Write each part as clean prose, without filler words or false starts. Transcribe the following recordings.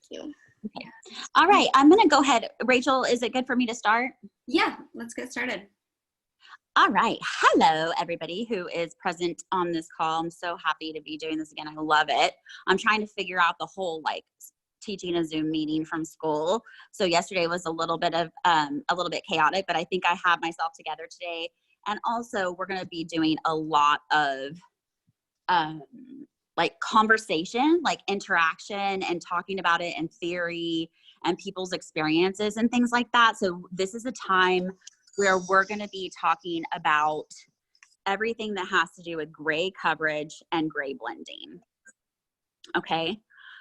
you. Okay. All right, I'm gonna go ahead. Rachel, is it good for me to start? Yeah, let's get started. All right. Hello, everybody who is present on this call. I'm so happy to be doing this again. I love it. I'm trying to figure out the whole teaching a Zoom meeting from school. So yesterday was a little bit chaotic, but I think I have myself together today. And also we're going to be doing a lot of conversation, interaction and talking about it and theory and people's experiences and things like that. So this is a time where we're going to be talking about everything that has to do with gray coverage and gray blending. Okay.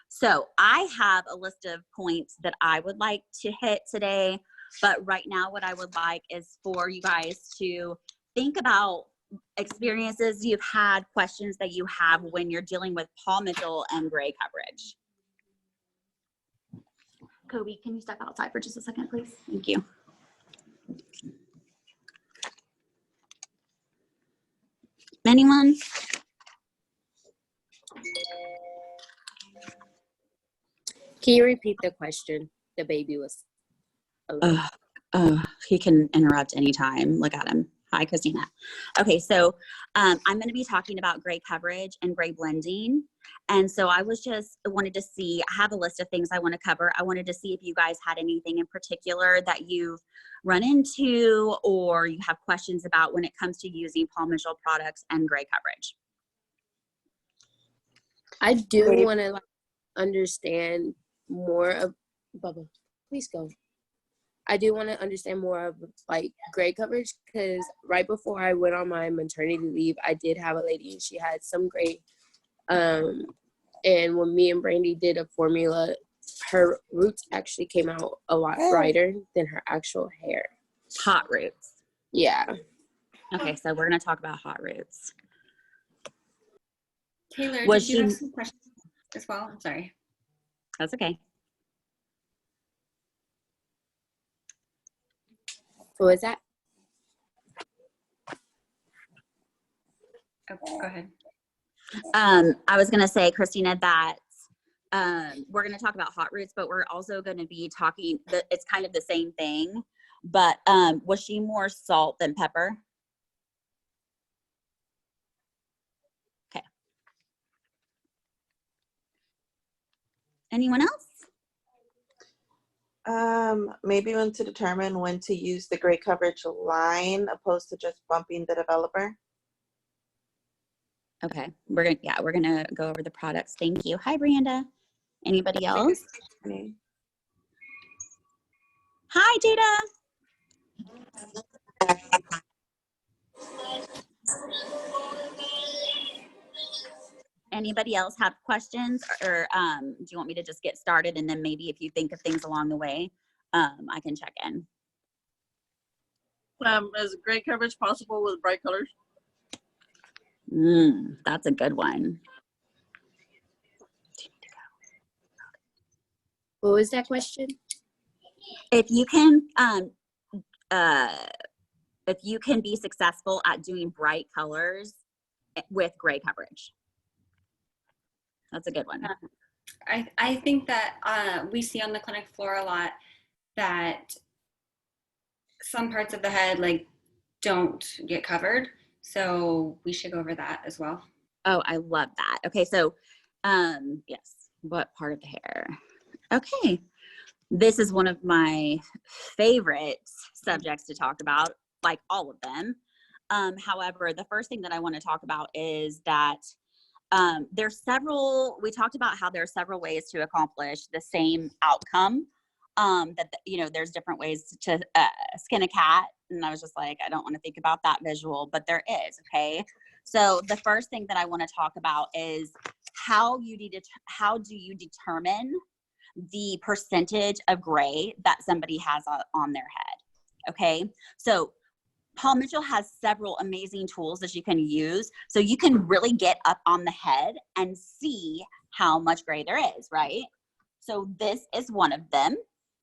So I have a list of points that I would like to hit today, but right now what I would like is for you guys to think about experiences you've had, questions that you have when you're dealing with Paul Mitchell and gray coverage. Kobe, can you step outside for just a second, please? Thank you. Anyone? Can you repeat the question? The baby was. He can interrupt anytime. Look at him. Hi, Christina. Okay, so I'm going to be talking about gray coverage and gray blending. And so I wanted to see, I have a list of things I want to cover. I wanted to see if you guys had anything in particular that you've run into or you have questions about when it comes to using Paul Mitchell products and gray coverage. I do want to understand more of, Bubba, please go. I do want to understand more of gray coverage because right before I went on my maternity leave, I did have a lady and she had some gray. And when me and Brandy did a formula, her roots actually came out a lot brighter than her actual hair. Hot roots. Yeah. Okay, so we're going to talk about hot roots. Taylor, did you have some questions as well? I'm sorry. That's okay. What was that? Oh, go ahead. I was going to say, Christina, that we're going to talk about hot roots, but we're also going to be talking, it's kind of the same thing, but was she more salt than pepper? Okay. Anyone else? Maybe when to determine when to use the gray coverage line opposed to just bumping the developer. Okay, we're gonna go over the products. Thank you. Hi, Brianda. Anybody else? Hi, Jada. Anybody else have questions, or do you want me to just get started and then maybe if you think of things along the way, I can check in. Is gray coverage possible with bright colors? That's a good one. What was that question? If you can be successful at doing bright colors with gray coverage. That's a good one. I think that we see on the clinic floor a lot that some parts of the head don't get covered. So we should go over that as well. Oh, I love that. Okay, so yes, what part of the hair? Okay, this is one of my favorite subjects to talk about, like all of them. However, the first thing that I want to talk about is that we talked about how there are several ways to accomplish the same outcome. There's different ways to skin a cat. And I was just like, I don't want to think about that visual, but there is, okay? So the first thing that I want to talk about is how do you determine the percentage of gray that somebody has on their head, okay? So Paul Mitchell has several amazing tools that you can use. So you can really get up on the head and see how much gray there is, right? So this is one of them.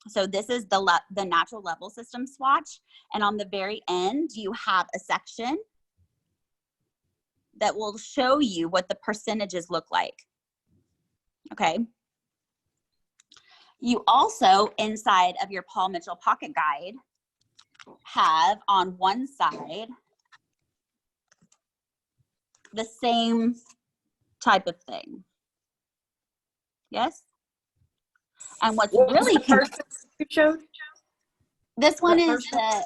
So this is the natural level system swatch. And on the very end, you have a section that will show you what the percentages look like. Okay. You also, inside of your Paul Mitchell Pocket Guide, have on one side the same type of thing. Yes? And what's What was really the first thing you showed? this one The is first one? the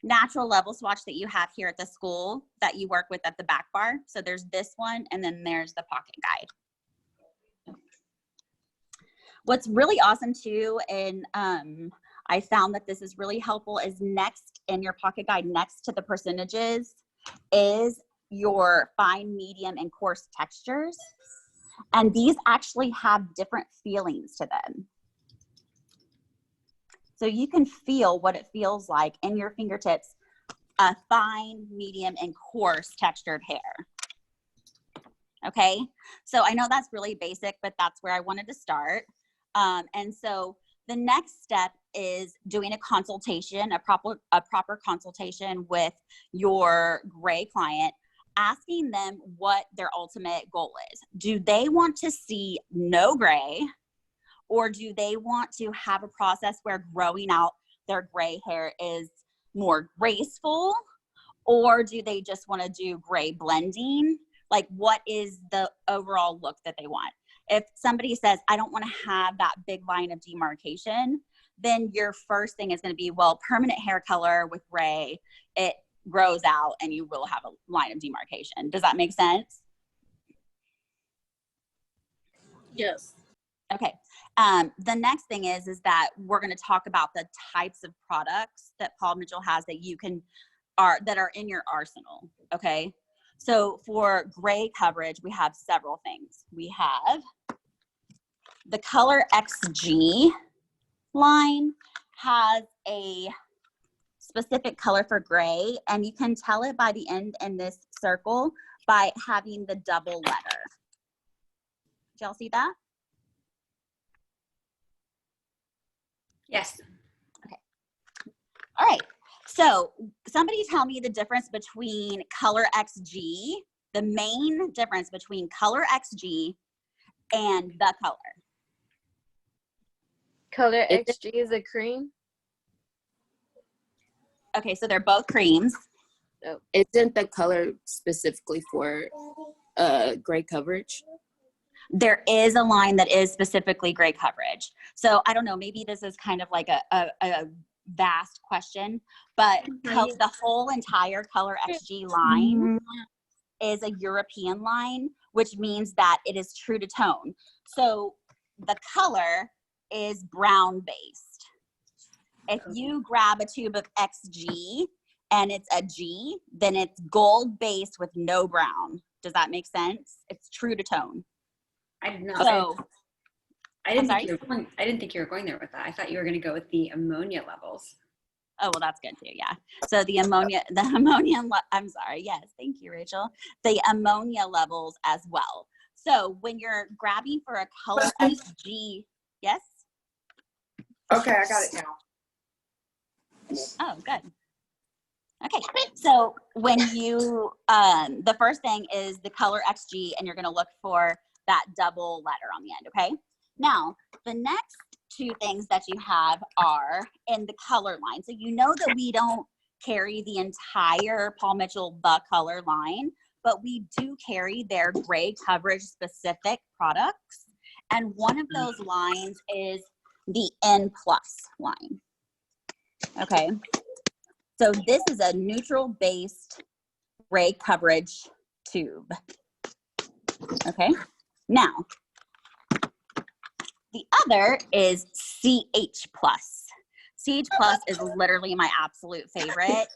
natural level swatch that you have here at the school that you work with at the back bar. So there's this one, and then there's the pocket guide. What's really awesome too, and I found that this is really helpful, is next in your pocket guide, next to the percentages, is your fine, medium, and coarse textures. And these actually have different feelings to them. So you can feel what it feels like in your fingertips, a fine, medium, and coarse textured hair. Okay, so I know that's really basic, but that's where I wanted to start. And so the next step is doing a consultation, a proper consultation with your gray client, asking them what their ultimate goal is. Do they want to see no gray, or do they want to have a process where growing out their gray hair is more graceful, or do they just want to do gray blending? Like, what is the overall look that they want? If somebody says, I don't want to have that big line of demarcation, then your first thing is going to be, well, permanent hair color with gray, it grows out and you will have a line of demarcation. Does that make sense? Yes. Okay. The next thing is that we're going to talk about the types of products that Paul Mitchell has that you can, that are in your arsenal. Okay. So for gray coverage, we have several things. We have the Color XG line, has a specific color for gray, and you can tell it by the end in this circle by having the double letter. Did y'all see that? Yes. All right. So somebody tell me the difference between Color XG, the main difference between Color XG and the color. Color XG is a cream. Okay, so they're both creams. Isn't the color specifically for gray coverage? There is a line that is specifically gray coverage. So I don't know, maybe this is kind of like a vast question, but the whole entire Color XG line is a European line, which means that it is true to tone. So the color is brown based. If you grab a tube of XG and it's a G, then it's gold based with no brown. Does that make sense? It's true to tone. I did not. So I didn't think you were going there with that. I thought you were going to go with the ammonia levels. Oh, well, that's good too. Yeah. So the ammonia, I'm sorry. Yes. Thank you, Rachel. The ammonia levels as well. So when you're grabbing for a Color XG, yes? Okay, I got it now. Oh, good. Okay. So when you, the first thing is the Color XG, and you're going to look for that double letter on the end. Okay. Now, the next two things that you have are in the color line. So you know that we don't carry the entire Paul Mitchell The Color line, but we do carry their gray coverage specific products. And one of those lines is the N+ line. Okay. So this is a neutral based gray coverage tube. Okay. Now, the other is CH+. CH+ is literally my absolute favorite.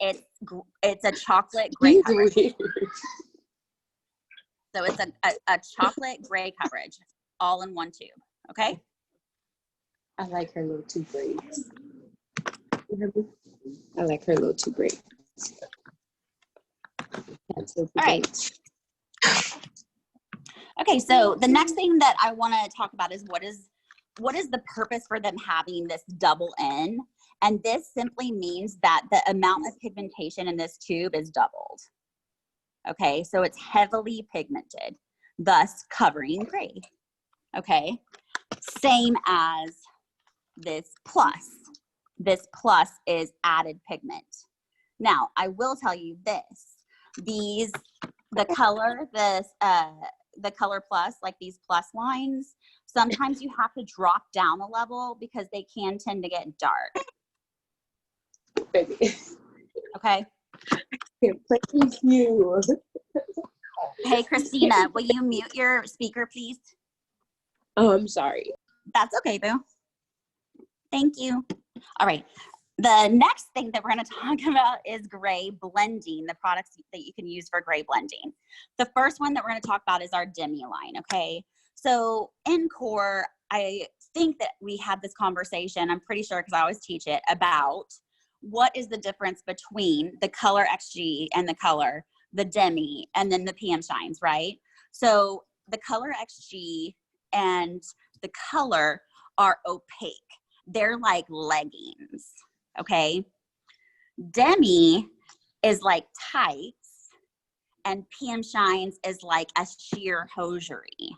It's a chocolate gray coverage. So it's a chocolate gray coverage, all in one tube. Okay. I like her little two braids. I like her little two braids. All right. Okay, so the next thing that I want to talk about is what is the purpose for them having this double N? And this simply means that the amount of pigmentation in this tube is doubled. Okay, so it's heavily pigmented, thus covering gray. Okay, same as this plus. This plus is added pigment. Now, I will tell you this. The color plus, like these plus lines, sometimes you have to drop down a level because they can tend to get dark. Baby. Okay? Thank you. Hey, Christina, will you mute your speaker, please? Oh, I'm sorry. That's okay, boo. Thank you. All right. The next thing that we're going to talk about is gray blending, the products that you can use for gray blending. The first one that we're going to talk about is our Demi line, okay? So in core, I think that we had this conversation, I'm pretty sure because I always teach it, about what is the difference between the color XG and the Demi, and then the PM shines, right? So the color XG and the color are opaque. They're like leggings, okay? Demi is like tights, and PM shines is like a sheer hosiery,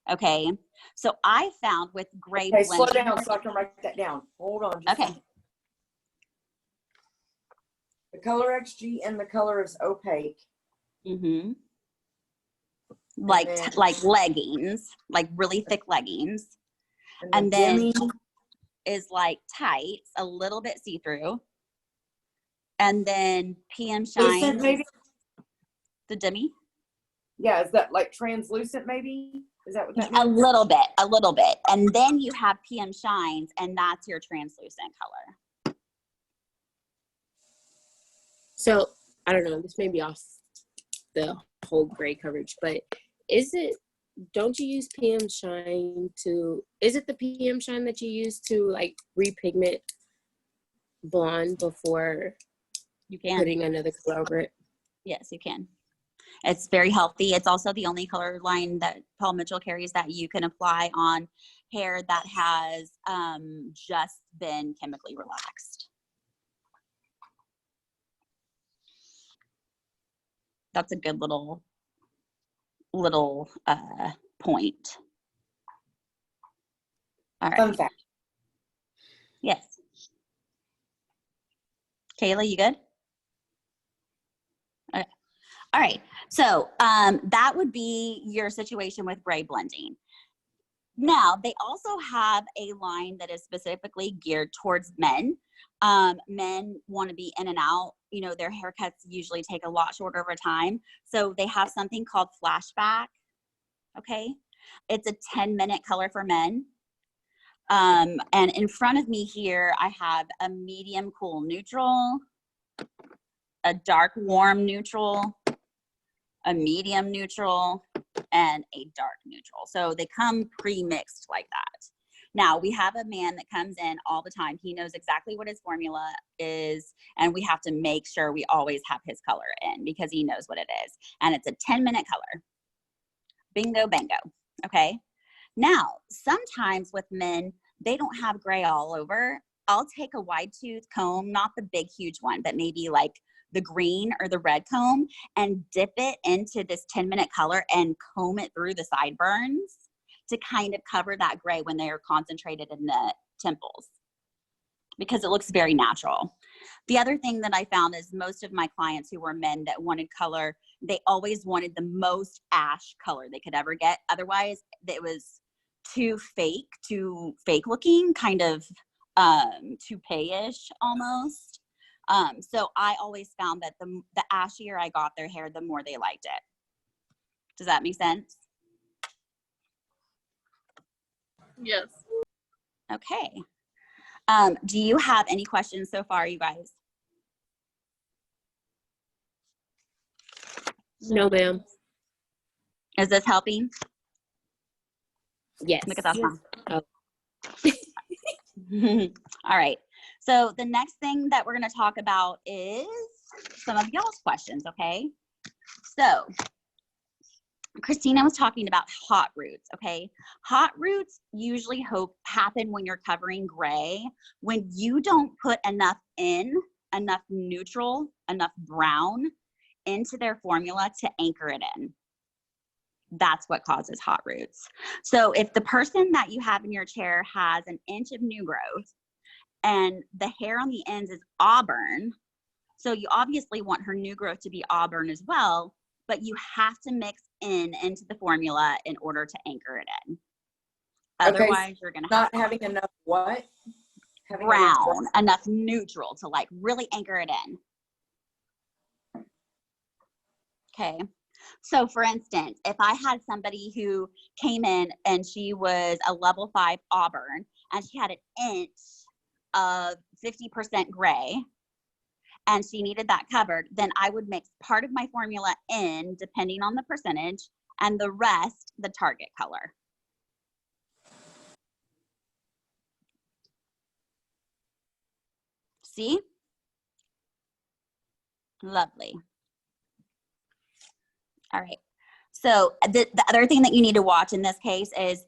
okay? So I found with gray Okay, slow blending. down so I can write that down. Hold on. Just a Okay. second. The color XG and the color is opaque. Mm-hmm. Like leggings, like really thick leggings. And then Demi is like tights, a little bit see-through. And then PM shines, maybe? the Demi. Yeah, is that like translucent maybe? Is that what that A means? little bit. And then you have PM shines, and that's your translucent color. So I don't know, this may be off the whole gray coverage, but don't you use PM shine is it the PM shine that you use to like repigment blonde before You can. putting another color over it? Yes, you can. It's very healthy. It's also the only color line that Paul Mitchell carries that you can apply on hair that has just been chemically relaxed. That's a good little point. All right. Fun fact. Yes. Kayla, you good? Okay. All right. So that would be your situation with gray blending. Now, they also have a line that is specifically geared towards men. Men want to be in and out. You know, their haircuts usually take a lot shorter of a time. So they have something called flashback. Okay. It's a 10-minute color for men. And in front of me here, I have a medium cool neutral, a dark warm neutral, a medium neutral, and a dark neutral. So they come pre-mixed like that. Now we have a man that comes in all the time. He knows exactly what his formula is, and we have to make sure we always have his color in because he knows what it is. And it's a 10-minute color. Bingo, bango. Okay. Now, sometimes with men, they don't have gray all over. I'll take a wide tooth comb, not the big, huge one, but maybe like the green or the red comb, and dip it into this 10-minute color and comb it through the sideburns to kind of cover that gray when they are concentrated in the temples, because it looks very natural. The other thing that I found is most of my clients who were men that wanted color, they always wanted the most ash color they could ever get. Otherwise, it was too fake looking, kind of toupee-ish almost. So I always found that the ashier I got their hair, the more they liked it. Does that make sense? Yes. Okay. Do you have any questions so far, you guys? No, ma'am. Is this helping? Yes. Look at that one. Oh. All right. So the next thing that we're going to talk about is some of y'all's questions, okay? So Christina was talking about hot roots, okay? Hot roots usually happen when you're covering gray, when you don't put enough neutral, enough brown into their formula to anchor it in. That's what causes hot roots. So if the person that you have in your chair has an inch of new growth and the hair on the ends is auburn, so you obviously want her new growth to be auburn as well, but you have to mix into the formula in order to anchor it in. Okay, Otherwise, you're going to have not having enough what? Having brown, enough neutral to like really anchor it in. Okay. So for instance, if I had somebody who came in and she was a level 5 auburn and she had an inch of 50% gray and she needed that covered, then I would mix part of my formula in depending on the percentage and the rest the target color. See? Lovely. All right. So the other thing that you need to watch in this case is,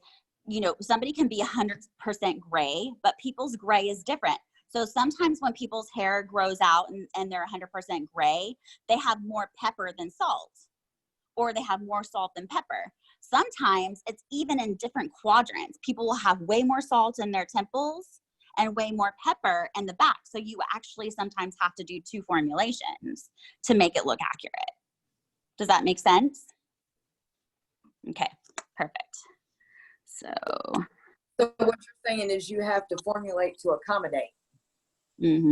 you know, somebody can be 100% gray, but people's gray is different. So sometimes when people's hair grows out and they're 100% gray, they have more pepper than salt, or they have more salt than pepper. Sometimes it's even in different quadrants. People will have way more salt in their temples and way more pepper in the back. So you actually sometimes have to do 2 formulations to make it look accurate. Does that make sense? Okay, perfect. So So what you're saying is you have to formulate to accommodate. okay.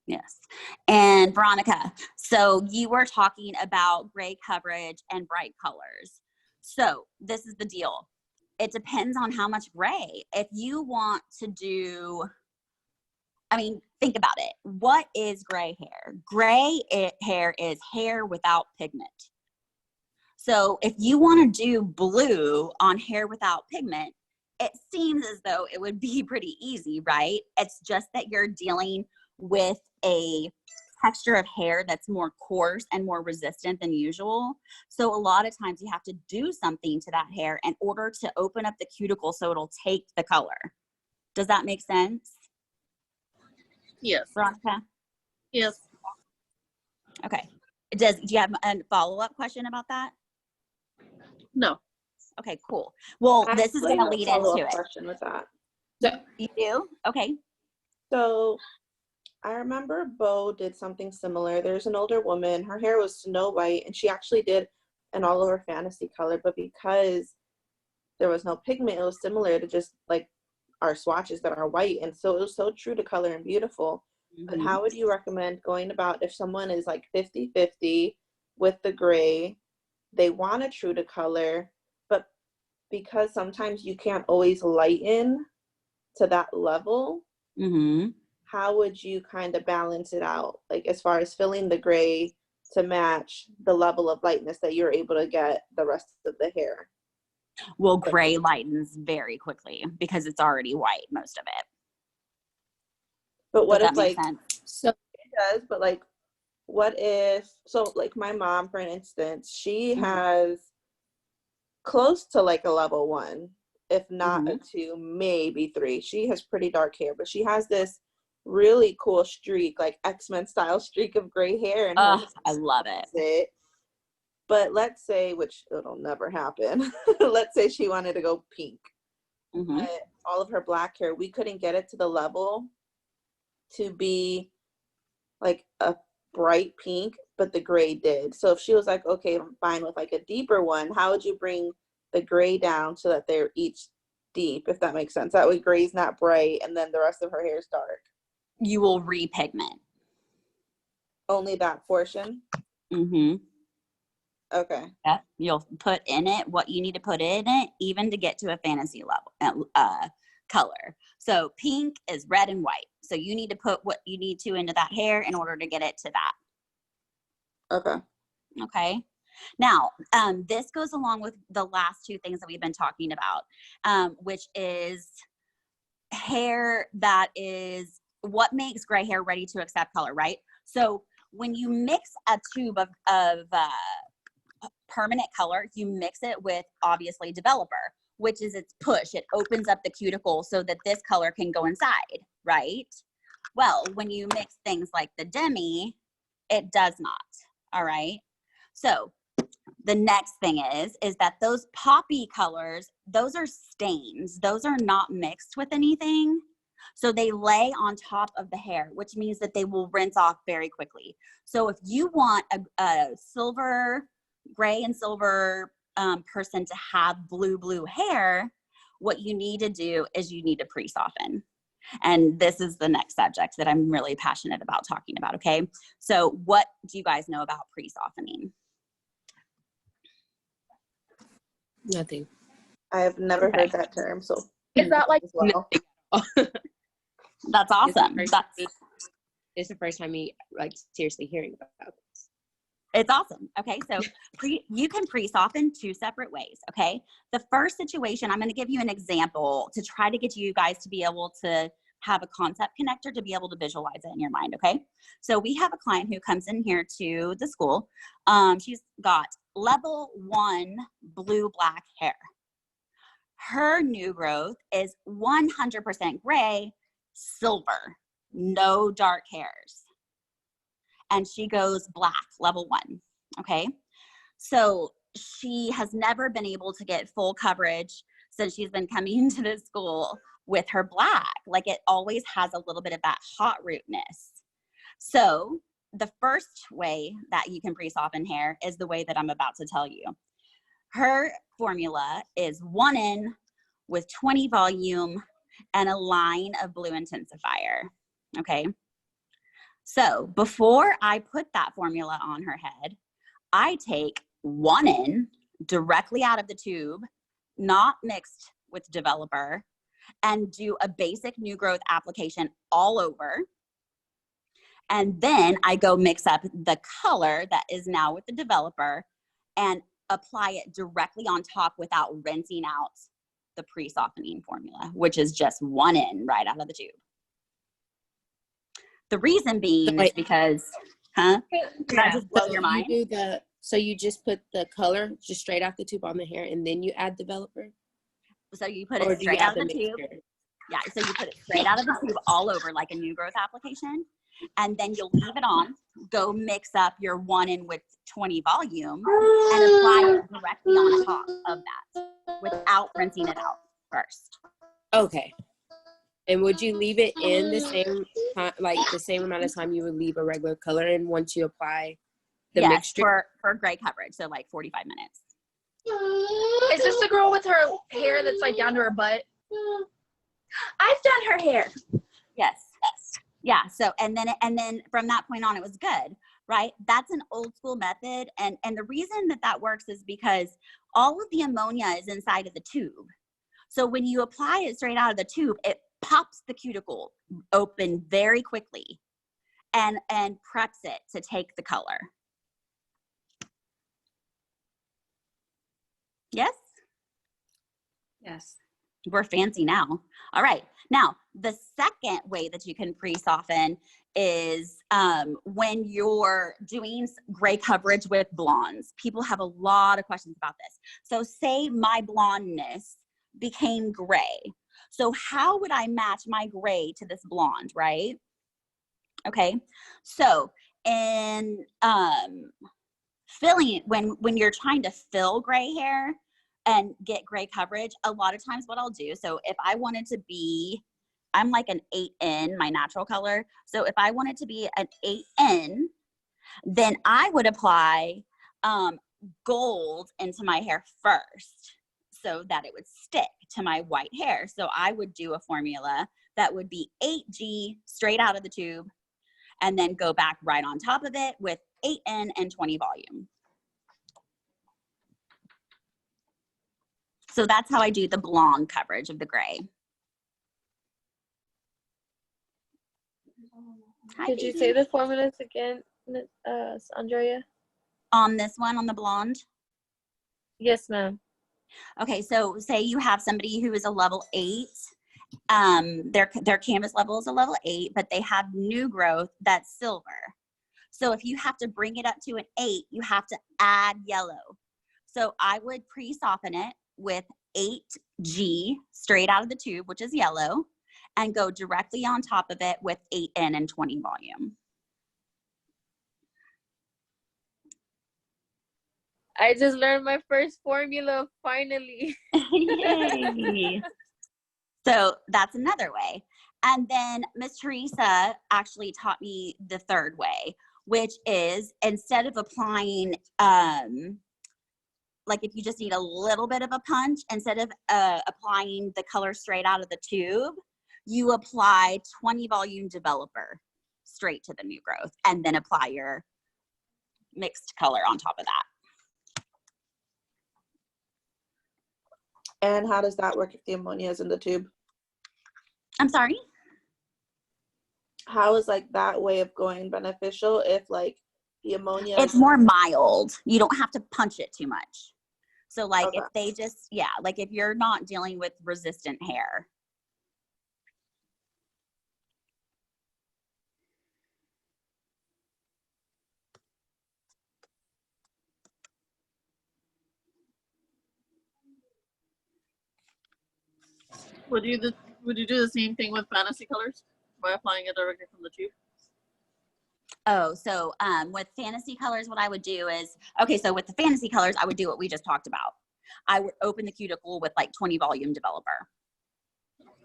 Yes. And Veronica, so you were talking about gray coverage and bright colors. So this is the deal. It depends on how much gray. If you want to do, I mean, think about it. What is gray hair? Hair is hair without pigment. So if you want to do blue on hair without pigment, it seems as though it would be pretty easy, right? It's just that you're dealing with a texture of hair that's more coarse and more resistant than usual. So a lot of times you have to do something to that hair in order to open up the cuticle so it'll take the color. Does that make sense? Yes. Veronica? Yes. Okay. Do you have a follow-up question about that? No. Okay, cool. Well, this is Actually, going to I have a lead follow-up into it. question with that. You do? Okay. So I remember Bo did something similar. There's an older woman, her hair was Snow White, and she actually did an all over fantasy color, but because there was no pigment, it was similar to just like our swatches that are white. And so it was so true to color and beautiful. But how would you recommend going about if someone is like 50-50 with the gray, they want a true to color, but because sometimes you can't always lighten to that level, how would you kind of balance it out? Like as far as filling the gray to match the level of lightness that you're able to get the rest of the hair? Well, gray lightens very quickly because it's already white, most of it. But what Does if that make like, sense? So it does, but like, what if, so like my mom, for instance, she has close to like a level 1, if not a 2, maybe 3. She has pretty dark hair, but she has this really cool streak, like X-Men style streak of gray hair. And I love it. But let's say, which it'll never happen, let's say she wanted to go pink. But all of her black hair, we couldn't get it to the level to be like a bright pink, but the gray did. So if she was like, okay, I'm fine with like a deeper one, how would you bring the gray down so that they're each deep, if that makes sense? That way gray's not bright and then the rest of her hair is dark. You will repigment. Only that portion? Okay. Yeah. You'll put in it what you need to put in it, even to get to a fantasy level color. So pink is red and white. So you need to put what you need to into that hair in order to get it to that. Okay. Okay. Now, this goes along with the last 2 things that we've been talking about, which is hair that is what makes gray hair ready to accept color, right? So when you mix a tube of permanent color, you mix it with obviously developer, which is its push. It opens up the cuticle so that this color can go inside, right? Well, when you mix things like the demi, it does not. All right. So the next thing is that those poppy colors, those are stains. Those are not mixed with anything. So they lay on top of the hair, which means that they will rinse off very quickly. So if you want a silver, gray and silver person to have blue hair, what you need to do is you need to pre-soften. And this is the next subject that I'm really passionate about talking about, okay? So what do you guys know about pre-softening? Nothing. I've never Okay. heard that term, so Is that like as well. That's awesome. It's the first time me like seriously hearing about this. It's awesome. Okay, so you can pre-soften 2 separate ways, okay? The first situation, I'm going to give you an example to try to get you guys to be able to have a concept connector to be able to visualize it in your mind, okay? So we have a client who comes in here to the school. She's got level 1 blue-black hair. Her new growth is 100% gray, silver, no dark hairs. And she goes black, level 1, okay? So she has never been able to get full coverage since she's been coming to this school with her black. Like, it always has a little bit of that hot rootness. So the first way that you can pre-soften hair is the way that I'm about to tell you. Her formula is 1N with 20 volume and a line of blue intensifier, okay? So before I put that formula on her head, I take 1N directly out of the tube, not mixed with developer, and do a basic new growth application all over. And then I go mix up the color that is now with the developer and apply it directly on top without rinsing out the pre-softening formula, which is just 1N right out of the tube. The reason being is because, did I just blow your mind? So you just put the color just straight out the tube on the hair and then you add developer? So you put it straight out of the tube. Yeah, so you put it straight out of the tube all over like a new growth application. And then you'll leave it on, go mix up your 1N with 20 volume and apply it directly on top of that without rinsing it out first. Okay. And would you leave it in the same time, like the same amount of time you would leave a regular color in once you apply the mixture? For gray coverage, so like 45 minutes. Is this the girl with her hair that's like down to her butt? I've done her hair. Yes. Yeah. So and then from that point on, it was good, right? That's an old school method, and the reason that works is because all of the ammonia is inside of the tube. So when you apply it straight out of the tube, it pops the cuticle open very quickly, and preps it to take the color. Yes. Yes. We're fancy now. All right. Now, the second way that you can pre-soften is when you're doing gray coverage with blondes. People have a lot of questions about this. So say my blondness became gray. So how would I match my gray to this blonde, right? Okay. So in filling, when you're trying to fill gray hair and get gray coverage, a lot of times what I'll do, so if I wanted to be, I'm like an 8N, my natural color. So if I wanted to be an 8N, then I would apply gold into my hair first so that it would stick to my white hair. So I would do a formula that would be 8G straight out of the tube and then go back right on top of it with 8N and 20 volume. So that's how I do the blonde coverage of the gray. Hi, Could you baby. say the formulas again, Andrea? On this one, on the blonde? Yes, ma'am. Okay, so say you have somebody who is a level 8. Their canvas level is a level 8, but they have new growth that's silver. So if you have to bring it up to an 8, you have to add yellow. So I would pre-soften it with 8G straight out of the tube, which is yellow, and go directly on top of it with 8N and 20 volume. I just learned my first formula finally. Yay. So that's another way. And then Miss Teresa actually taught me the third way, which is instead of applying, like if you just need a little bit of a punch, instead of applying the color straight out of the tube, you apply 20 volume developer straight to the new growth and then apply your mixed color on top of that. And how does that work if the ammonia is in the tube? I'm sorry? How is like that way of going beneficial if like the ammonia It's more mild. You don't have to punch it too much. So like Okay. if they just, yeah, like if you're not dealing with resistant hair. Would you do the same thing with fantasy colors by applying it directly from the tube? Oh, so with fantasy colors, what I would do is, okay, so with the fantasy colors, I would do what we just talked about. I would open the cuticle with like 20 volume developer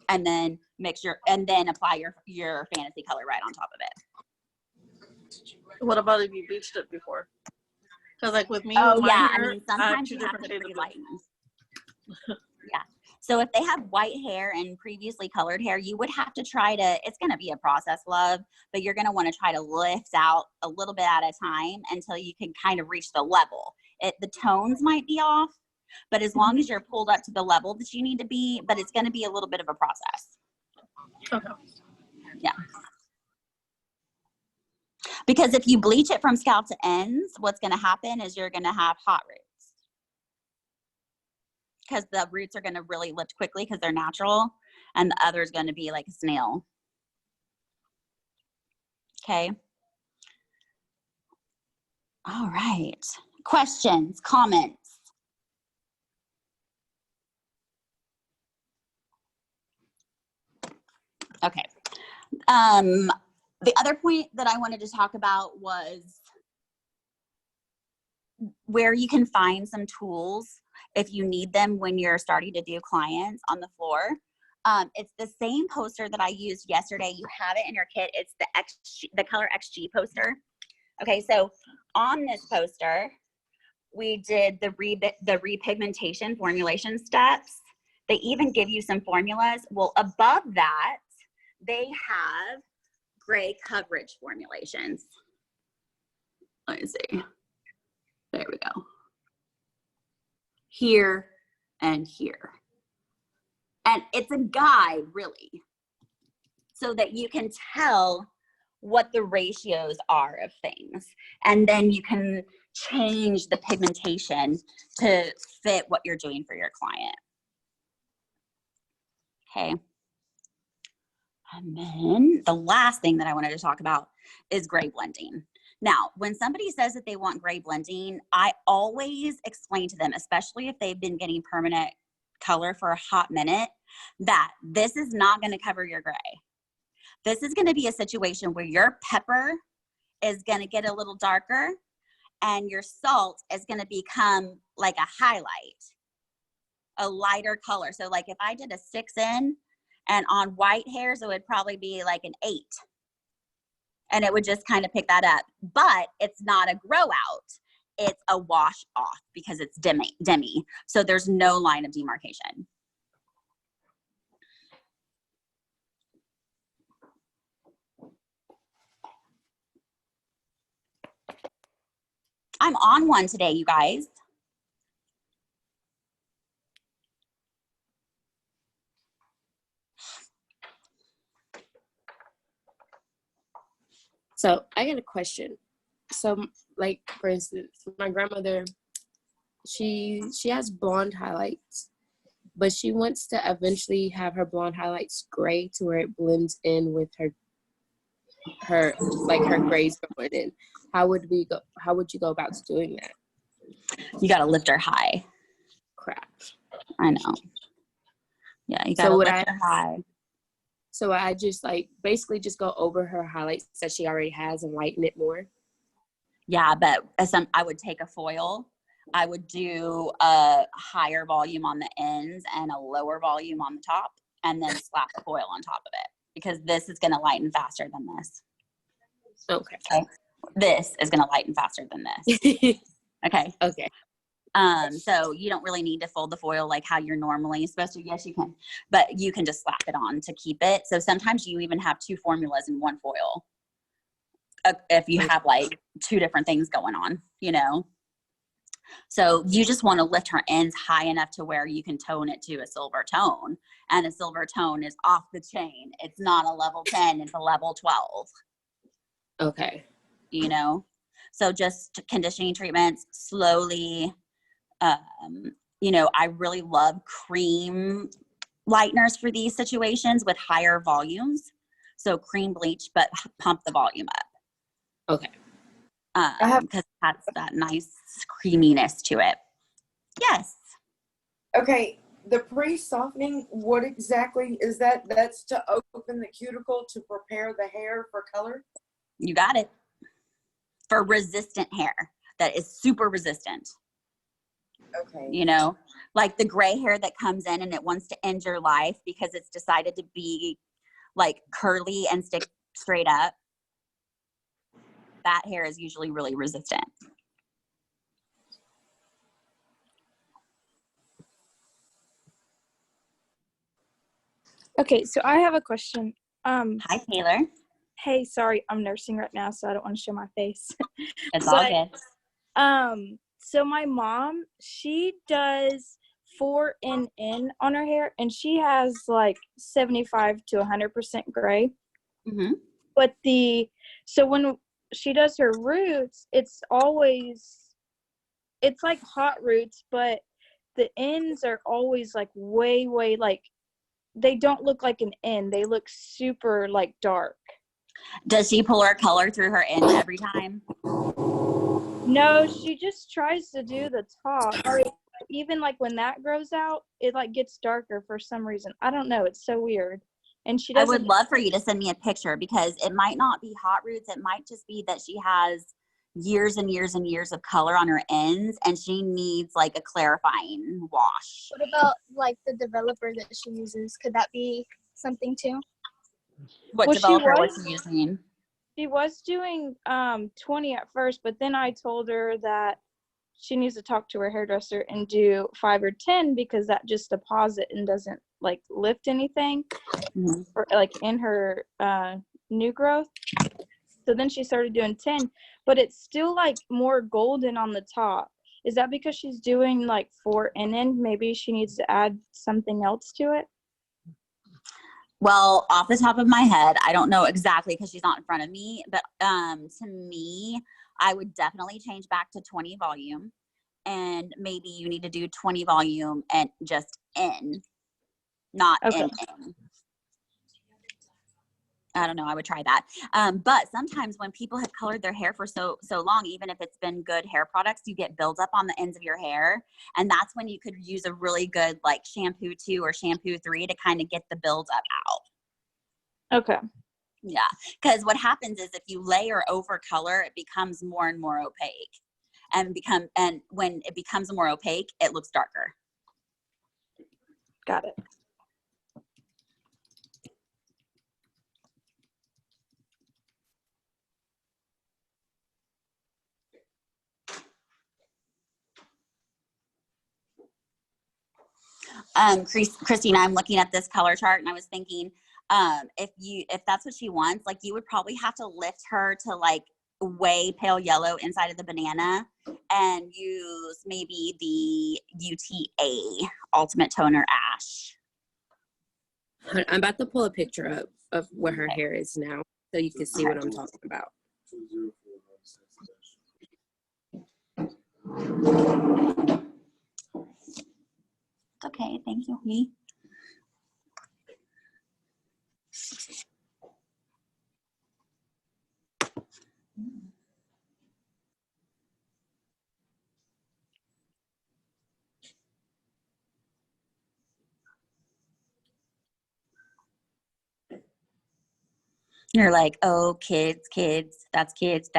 and then and then apply your fantasy color right on top of it. What about if you bleached it before? Because like with me, Oh with my yeah, hair, I mean, I have sometimes two you have different to shades of blue. pre-lighten. Yeah. So if they have white hair and previously colored hair, you would have to try to, it's going to be a process, love, but you're going to want to try to lift out a little bit at a time until you can kind of reach the level. The tones might be off, but as long as you're pulled up to the level that you need to be, but it's going to be a little bit of a process. Okay. Yeah. Because if you bleach it from scalp to ends, what's going to happen is you're going to have hot roots. Because the roots are going to really lift quickly because they're natural, and the other is going to be like a snail. Okay. All right. Questions, comments? Okay. The other point that I wanted to talk about was where you can find some tools if you need them when you're starting to do clients on the floor. It's the same poster that I used yesterday. You have it in your kit. It's the Color XG poster. Okay, so on this poster, we did the repigmentation formulation steps. They even give you some formulas. Well, above that, they have gray coverage formulations. Let me see. There we go. Here and here. And it's a guide, really, so that you can tell what the ratios are of things. And then you can change the pigmentation to fit what you're doing for your client. Okay. And then the last thing that I wanted to talk about is gray blending. Now, when somebody says that they want gray blending, I always explain to them, especially if they've been getting permanent color for a hot minute, that this is not going to cover your gray. This is going to be a situation where your pepper is going to get a little darker and your salt is going to become like a highlight, a lighter color. So like if I did a 6 in and on white hairs, it would probably be like an 8. And it would just kind of pick that up. But it's not a grow out. It's a wash off because it's demi. So there's no line of demarcation. I'm on one today, you guys. So I got a question. So like for instance, my grandmother, she has blonde highlights, but she wants to eventually have her blonde highlights gray to where it blends in with her like her grays going in. How would you go about doing that? You got to lift her high. Crap. I know. Yeah, you got to So lift her high. So I just like basically just go over her highlights that she already has and lighten it more. Yeah, but I would take a foil I would do a higher volume on the ends and a lower volume on the top, and then slap the foil on top of it, because this is going to lighten faster than this. Okay. This is going to lighten faster than this. Okay. Okay. So you don't really need to fold the foil like how you're normally supposed to. Yes, you can, but you can just slap it on to keep it. So sometimes you even have 2 formulas in one foil. If you have like 2 different things going on, you know. So you just want to lift her ends high enough to where you can tone it to a silver tone. And a silver tone is off the chain. It's not a level 10, it's a level 12. Okay. You know? So just conditioning treatments slowly. You know, I really love cream lighteners for these situations with higher volumes. So cream bleach, but pump the volume up. Okay. Because it has that nice creaminess to it. Yes. Okay, the pre-softening, what exactly is that? That's to open the cuticle to prepare the hair for color? You got it. For resistant hair that is super resistant. Okay. You know, like the gray hair that comes in and it wants to end your life because it's decided to be like curly and stick straight up. That hair is usually really resistant. Okay, so I have a question. Hi, Taylor. Hey, sorry, I'm nursing right now, so I don't want to show my face. It's all good. So my mom, she does 4NN on her hair, and she has like 75 to 100% gray. Mm-hmm. But so when she does her roots, it's like hot roots, but the ends are always like way, like, they don't look like an end. They look super like dark. Does she pull her color through her end every time? No, she just tries to do the top. Even like when that grows out, it like gets darker for some reason. I don't know. It's so weird. And she I doesn't. would love for you to send me a picture, because it might not be hot roots. It might just be that she has years and years and years of color on her ends, and she needs like a clarifying wash. What about like the developer that she uses? Could that be something too? What Well, developer was she using? She was doing 20 at first, but then I told her that she needs to talk to her hairdresser and do 5 or 10, because that just deposit and doesn't like lift anything or like in her new growth. So then she started doing 10, but it's still like more golden on the top. Is that because she's doing like 4 and then maybe she needs to add something else to it? Well, off the top of my head, I don't know exactly because she's not in front of me, but to me, I would definitely change back to 20 volume, and maybe you need to do 20 volume and just in, not Okay. in. I don't know. I would try that. But sometimes when people have colored their hair for so long, even if it's been good hair products, you get buildup on the ends of your hair. And that's when you could use a really good like shampoo 2 or shampoo 3 to kind of get the buildup out. Okay. Yeah. Because what happens is if you layer over color, it becomes more and more opaque. And when it becomes more opaque, it looks darker. Got it. Christina, I'm looking at this color chart and I was thinking, if that's what she wants, like you would probably have to lift her to like way pale yellow inside of the banana and use maybe the UTA Ultimate Toner Ash. I'm about to pull a picture up of where her hair is now so you can see what I'm talking about. Okay, thank you, Lee. You're like, oh, kids, that's kids.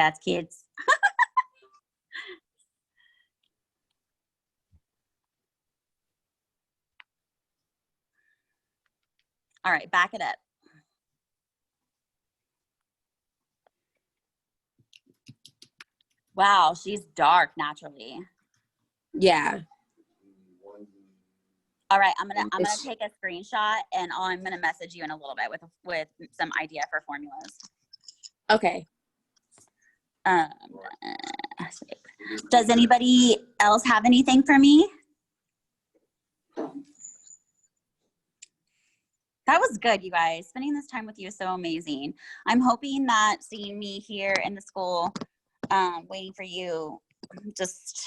All right, back it up. Wow, she's dark naturally. Yeah. All right, I'm gonna take a screenshot and I'm gonna message you in a little bit with some idea for formulas. Okay. Does anybody else have anything for me? That was good, you guys. Spending this time with you is so amazing. I'm hoping that seeing me here in the school, waiting for you, just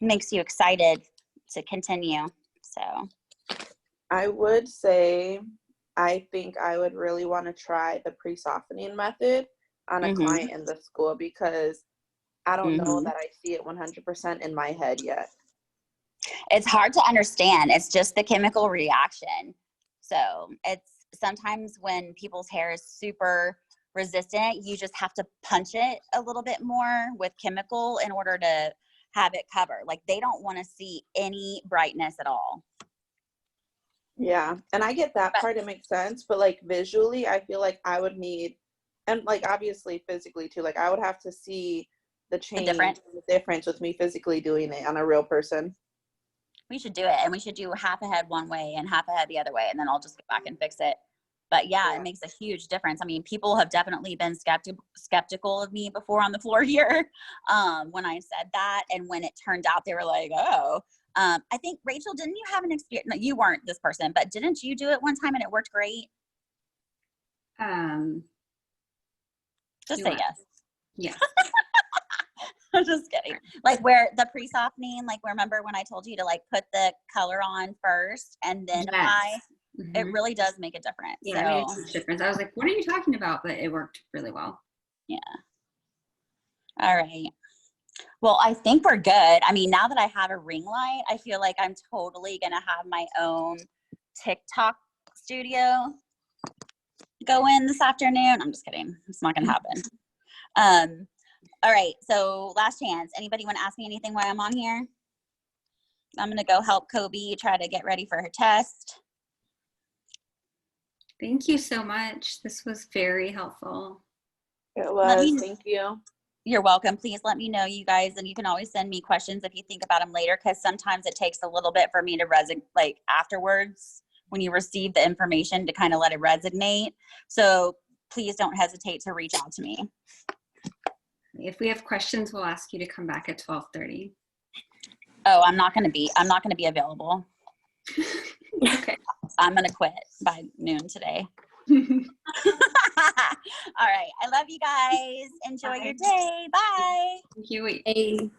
makes you excited to continue. So I would say I think I would really want to try the pre-softening method on a client in the school because I don't know that I see it 100% in my head yet. it's hard to understand. It's just the chemical reaction. So it's sometimes when people's hair is super resistant, you just have to punch it a little bit more with chemical in order to have it cover. Like they don't want to see any brightness at all. Yeah, and I get that part, it makes sense, but like visually, I feel like I would need, and like obviously physically too, like I would have to see the change, the difference with me physically doing it on a real person. We should do it, and we should do half a head one way and half a head the other way, and then I'll just go back and fix it. But yeah, it makes a huge difference. I mean, people have definitely been skeptical of me before on the floor here when I said that, and when it turned out, they were like, "Oh." I think Rachel, didn't you have an experience? No, you weren't this person, but didn't you do it one time and it worked great? Just say yes. Yes. I'm just kidding. Like where the pre-softening, like remember when I told you to like put the color on first and then apply? It really does make a difference. Yeah, it made a huge difference. I was like, what are you talking about? But it worked really well. Yeah. All right. Well, I think we're good. I mean, now that I have a ring light, I feel like I'm totally going to have my own TikTok studio go in this afternoon. I'm just kidding. It's not going to happen. All right. So last chance. Anybody want to ask me anything while I'm on here? I'm going to go help Kobe try to get ready for her test. Thank you so much. This was very helpful. It was. Thank you. You're welcome. Please let me know, you guys, and you can always send me questions if you think about them later, because sometimes it takes a little bit for me to like afterwards when you receive the information to kind of let it resonate. So please don't hesitate to reach out to me. If we have questions, we'll ask you to come back at 12:30. Oh, I'm not going to be available. Okay. I'm going to quit by noon today. All right. I love you guys. Enjoy your day. Bye. Thank you. Hey.